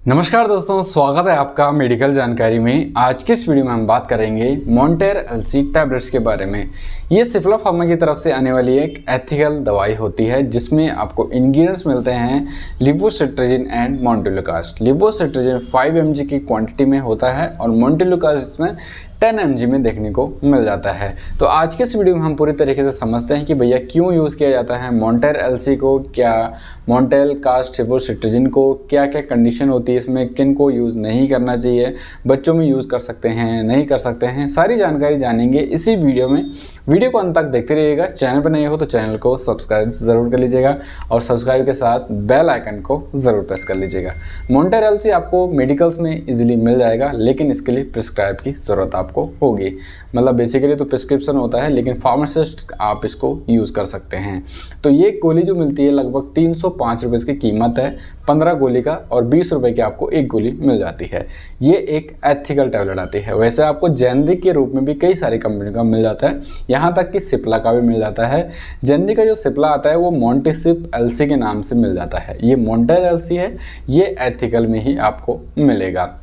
नमस्कार दोस्तों, स्वागत है आपका मेडिकल जानकारी में। आज की इस वीडियो में हम बात करेंगे मॉन्टेर एलसी टैबलेट्स के बारे में। ये सिप्ला फार्मा की तरफ से आने वाली एक एथिकल दवाई होती है जिसमें आपको इंग्रेडिएंट्स मिलते हैं levocetirizine and montelukast. Levocetirizine 5 mg की क्वांटिटी में होता है और मोंटेलुकास्ट इसमें 10 mg में देखने को मिल जाता है। तो आज के इस वीडियो में हम पूरी तरीके से समझते हैं कि भैया क्यों यूज़ किया जाता है मॉन्टेर एलसी को, क्या मोंटेलुकास्ट लिवोसिट्राजिन को, क्या क्या कंडीशन होती है इसमें, किन को यूज़ नहीं करना चाहिए, बच्चों में यूज़ कर सकते हैं नहीं कर सकते हैं, सारी जानकारी जानेंगे इसी वीडियो में। वीडियो को अंत तक देखते रहिएगा। चैनल पर नए हो तो चैनल को सब्सक्राइब ज़रूर कर लीजिएगा और सब्सक्राइब के साथ बेल आइकन को ज़रूर प्रेस कर लीजिएगा। मॉन्टेर एलसी आपको मेडिकल्स में इजीली मिल जाएगा, लेकिन इसके लिए प्रिस्क्राइब की ज़रूरत आपको होगी। मतलब बेसिकली तो प्रिस्क्रिप्शन होता है, लेकिन फार्मासिस्ट आप इसको यूज़ कर सकते हैं। तो ये गोली जो मिलती है लगभग 305 रुपये की कीमत है, 15 गोली का, और 20 रुपये की आपको एक गोली मिल जाती है। ये एक एथिकल टैबलेट आती है। वैसे आपको जेनरिक के रूप में भी कई सारी कंपनी का मिल जाता है, यहाँ तक कि सिप्ला का भी मिल जाता है। जेनरिक का जो सिप्ला आता है वो मोंटेसिप एलसी के नाम से मिल जाता है। ये मॉन्टेर एलसी है, ये एथिकल में ही आपको मिलेगा।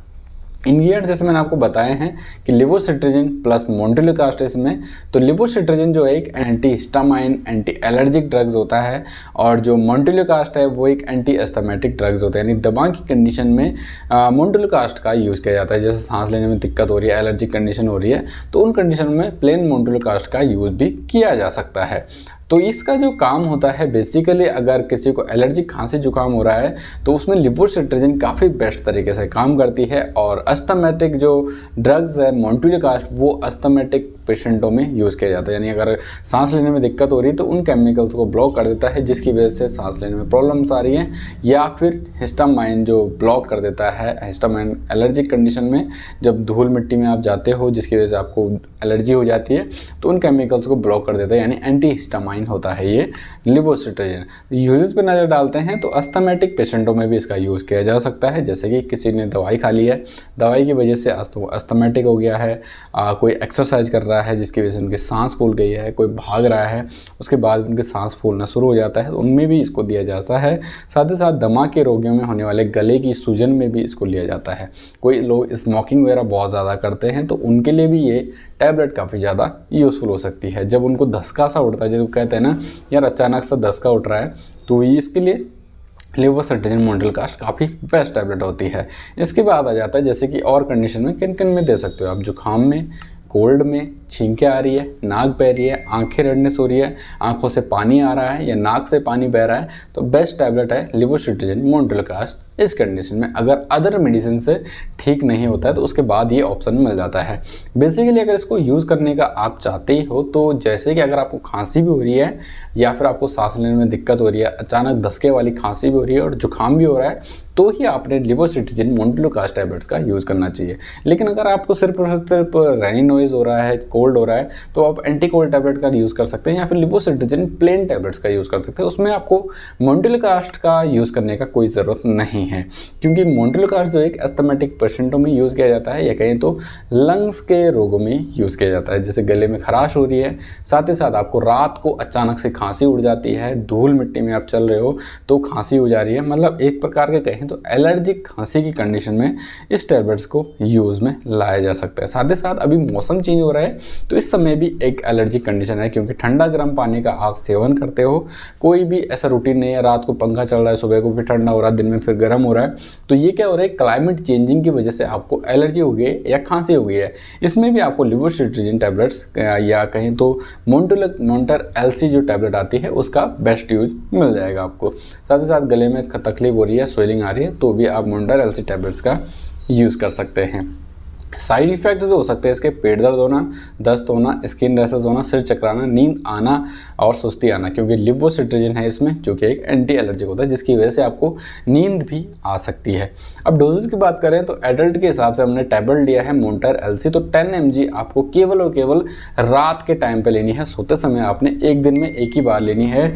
इंग्रेडिएंट्स जैसे मैंने आपको बताए हैं कि लिवोसिट्राजिन प्लस मोंटेलुकास्ट इसमें। तो लिवोसिट्राजिन जो एक anti histamine anti allergic drugs होता है, और जो मोंटेलुकास्ट है वो एक एंटी एस्थमेटिक ड्रग्स होते हैं। यानी दमा की कंडीशन में मोंटेलुकास्ट का यूज़ किया जाता है। जैसे सांस लेने में दिक्कत हो रही है, एलर्जिक कंडीशन हो रही है, तो उन कंडीशन में प्लेन मोंटेलुकास्ट का यूज़ भी किया जा सकता है। तो इसका जो काम होता है बेसिकली, अगर किसी को एलर्जी खांसी जुकाम हो रहा है तो उसमें लिवोसिट्राजिन काफ़ी बेस्ट तरीके से काम करती है। और अस्थमेटिक जो ड्रग्स है मोंटेलुकास्ट, वो अस्थमेटिक पेशेंटों में यूज़ किया जाता है। यानी अगर सांस लेने में दिक्कत हो रही है तो उन केमिकल्स को ब्लॉक कर देता है, जिसकी वजह से सांस लेने में प्रॉब्लम्स आ रही हैं। या फिर हिस्टामाइन जो ब्लॉक कर देता है, हिस्टामाइन एलर्जिक कंडीशन में जब धूल मिट्टी में आप जाते हो जिसकी वजह से आपको एलर्जी हो जाती है, तो उन केमिकल्स को ब्लॉक कर देता है। यानी एंटी हिस्टामाइन होता है ये लिवोसिट्राजिन। यूजेस पे नज़र डालते हैं तो अस्थमेटिक पेशेंटों में भी इसका यूज़ किया जा सकता है। जैसे कि किसी ने दवाई खा ली है, दवाई की वजह से अस्थमेटिक हो गया है, कोई एक्सरसाइज कर रहा है जिसकी वजह से उनकी सांस फूल गई है, कोई भाग रहा है उसके बाद उनकी सांस फूलना शुरू हो जाता है, तो उनमें भी इसको दिया जाता है। साथ ही साथ दमा के रोगियों में होने वाले गले की सूजन में भी इसको लिया जाता है। कोई लोग स्मोकिंग वगैरह बहुत ज़्यादा करते हैं तो उनके लिए भी ये टैबलेट काफ़ी ज़्यादा यूज़फुल हो सकती है। जब उनको धसका सा उठता है, जब कहते हैं ना यार अचानक सा धसका उठ रहा है, तो ये इसके लिए लिवोसिट्राजिन मोंटेलुकास्ट काफ़ी बेस्ट टैबलेट होती है। इसके बाद आ जाता है जैसे कि और कंडीशन में किन किन में दे सकते हो आप। जुकाम में, कोल्ड में, छींकें आ रही है, नाक बह रही है, आंखें रेडनेस हो रही है, आंखों से पानी आ रहा है या नाक से पानी बह रहा है, तो बेस्ट टैबलेट है लिवोसिट्राजिन मोंटेलुकास्ट इस कंडीशन में। अगर अदर मेडिसिन से ठीक नहीं होता है तो उसके बाद ये ऑप्शन मिल जाता है। बेसिकली अगर इसको यूज़ करने का आप चाहते ही हो तो जैसे कि अगर आपको खांसी भी हो रही है या फिर आपको सांस लेने में दिक्कत हो रही है, अचानक धसके वाली खांसी भी हो रही है और जुकाम भी हो रहा है, तो ही आपने लिवोसिट्राजिन मोंटेलुकास्ट टैबलेट्स का यूज़ करना चाहिए। लेकिन अगर आपको सिर्फ और सिर्फ रैनी नॉइज़ हो रहा है, कोल्ड हो रहा है, तो आप एंटी कोल्ड टैबलेट का यूज़ कर सकते हैं या फिर लिवोसिट्राजिन प्लेन टैबलेट्स का यूज़ कर सकते हैं। उसमें आपको मोंटेलुकास्ट का यूज़ करने का कोई ज़रूरत नहीं है, क्योंकि मोंटेलुकास्ट जो एक एस्थमेटिक पेशेंटों में यूज़ किया जाता है या कहें तो लंग्स के रोगों में यूज़ किया जाता है। जैसे गले में खराश हो रही है, साथ ही साथ आपको रात को अचानक से खांसी उड़ जाती है, धूल मिट्टी में आप चल रहे हो तो खांसी हो जा रही है, मतलब एक प्रकार के कहें तो एलर्जिक खांसी की कंडीशन में इस टैबलेट्स को यूज़ में लाया जा सकता है। साथ ही साथ अभी मौसम चेंज हो रहा है तो इस समय भी एक एलर्जिक कंडीशन है, क्योंकि ठंडा गर्म पानी का आप सेवन करते हो। कोई भी ऐसा रूटीन नहीं है, रात को पंखा चल रहा है, सुबह को फिर ठंडा हो रहा है, दिन में फिर गर्म हो रहा है, तो ये क्या हो रहा है, क्लाइमेट चेंजिंग की वजह से आपको एलर्जी हो गई है या खांसी हो गई है। इसमें भी आपको लिवोसिट्राजिन टैबलेट्स या कहें तो मॉन्टेर एलसी जो टैबलेट आती है उसका बेस्ट यूज मिल जाएगा आपको। साथ ही साथ गले में तकलीफ हो रही है, स्वेलिंग आ रही है, तो भी आप मॉन्टेर एलसी टैबलेट्स का यूज़ कर सकते हैं। साइड इफ़ेक्ट जो हो सकते हैं इसके, पेट दर्द होना, दस्त होना, स्किन रैशेस होना, सिर चकराना, नींद आना और सुस्ती आना, क्योंकि लिवोसिट्राजिन है इसमें जो कि एक एंटी एलर्जिक होता है, जिसकी वजह से आपको नींद भी आ सकती है। अब डोजेज की बात करें तो एडल्ट के हिसाब से हमने टैबलेट लिया है मॉन्टेर एलसी, तो 10 mg आपको केवल और केवल रात के टाइम पर लेनी है। सोते समय आपने एक दिन में एक ही बार लेनी है।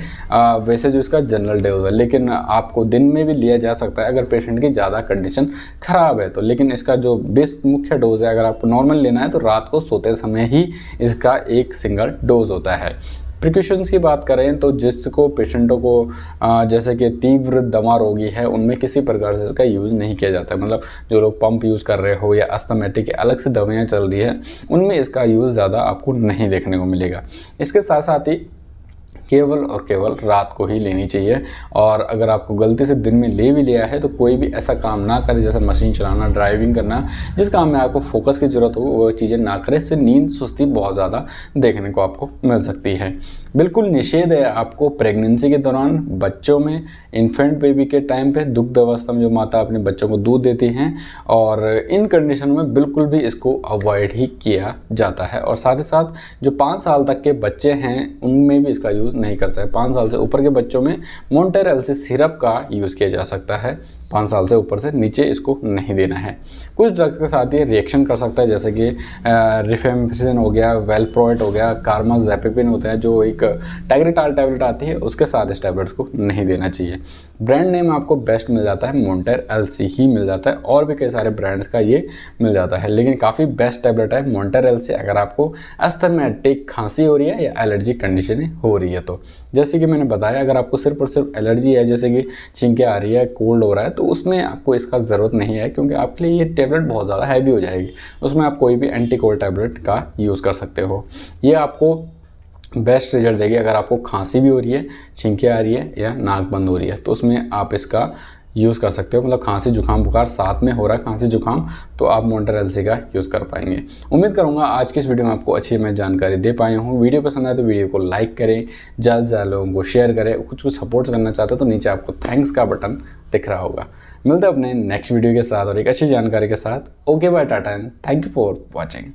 वैसे जो इसका जनरल डोज है, लेकिन आपको दिन में भी लिया जा सकता है अगर पेशेंट की ज़्यादा कंडीशन ख़राब है तो। लेकिन इसका जो बेस्ट मुख्य डोज है, अगर आपको नॉर्मल लेना है तो रात को सोते समय ही इसका एक सिंगल डोज होता है। प्रिकॉशंस की बात करें तो जिसको पेशेंटों को जैसे कि तीव्र दमा रोगी है उनमें किसी प्रकार से इसका यूज़ नहीं किया जाता है। मतलब जो लोग पंप यूज़ कर रहे हो या अस्थमेटिक अलग से दवाइयाँ चल रही है उनमें इसका यूज़ ज़्यादा आपको नहीं देखने को मिलेगा। इसके साथ साथ ही केवल और केवल रात को ही लेनी चाहिए, और अगर आपको गलती से दिन में ले भी लिया है तो कोई भी ऐसा काम ना करे जैसे मशीन चलाना, ड्राइविंग करना, जिस काम में आपको फोकस की ज़रूरत हो वो चीज़ें ना करें। इससे नींद सुस्ती बहुत ज़्यादा देखने को आपको मिल सकती है। बिल्कुल निषेध है आपको प्रेगनेंसी के दौरान, बच्चों में, इन्फेंट बेबी के टाइम पे, दुग्ध अवस्था में जो माता अपने बच्चों को दूध देती हैं, और इन कंडीशन में बिल्कुल भी इसको अवॉइड ही किया जाता है। और साथ ही साथ जो 5 साल तक के बच्चे हैं उनमें भी इसका यूज़ नहीं कर सकते। 5 साल से ऊपर के बच्चों में मोंटेर एलसी सिरप का यूज़ किया जा सकता है, 5 साल से ऊपर से नीचे इसको नहीं देना है। कुछ ड्रग्स के साथ ये रिएक्शन कर सकता है जैसे कि रिफेम्पिसिन हो गया, वेलप्रोएट हो गया, कार्माज़ेपेपिन होता है जो एक टाइग्रिटाल टैबलेट आती है, उसके साथ इस टैबलेट्स को नहीं देना चाहिए। ब्रांड नेम आपको बेस्ट मिल जाता है मोंटेर एलसी ही मिल जाता है, और भी कई सारे ब्रांड्स का ये मिल जाता है, लेकिन काफ़ी बेस्ट टैबलेट है मोंटेर एलसी अगर आपको अस्थमेटिक खांसी हो रही है या एलर्जी कंडीशन हो रही है तो। जैसे कि मैंने बताया अगर आपको सिर्फ और सिर्फ एलर्जी है, जैसे कि छींकें आ रही है, कोल्ड हो रहा है, तो उसमें आपको इसका ज़रूरत नहीं है क्योंकि आपके लिए ये टैबलेट बहुत ज़्यादा हैवी हो जाएगी। उसमें आप कोई भी एंटी कोल्ड टैबलेट का यूज़ कर सकते हो। ये आपको बेस्ट रिजल्ट देगी अगर आपको खांसी भी हो रही है, छींकें आ रही है या नाक बंद हो रही है, तो उसमें आप इसका यूज़ कर सकते हो। मतलब खांसी जुकाम बुखार साथ में हो रहा है, खांसी जुकाम, तो आप मोंटेर एलसी का यूज़ कर पाएंगे। उम्मीद करूंगा आज की इस वीडियो में आपको अच्छी मैं जानकारी दे पाया हूं। वीडियो पसंद आए तो वीडियो को लाइक करें, ज़्यादा से ज़्यादा लोगों को शेयर करें। कुछ सपोर्ट करना चाहते हो तो नीचे आपको थैंक्स का बटन दिख रहा होगा। मिलते हैं अपने नेक्स्ट वीडियो के साथ और एक अच्छी जानकारी के साथ। Okay bye, tata and thank you for watching.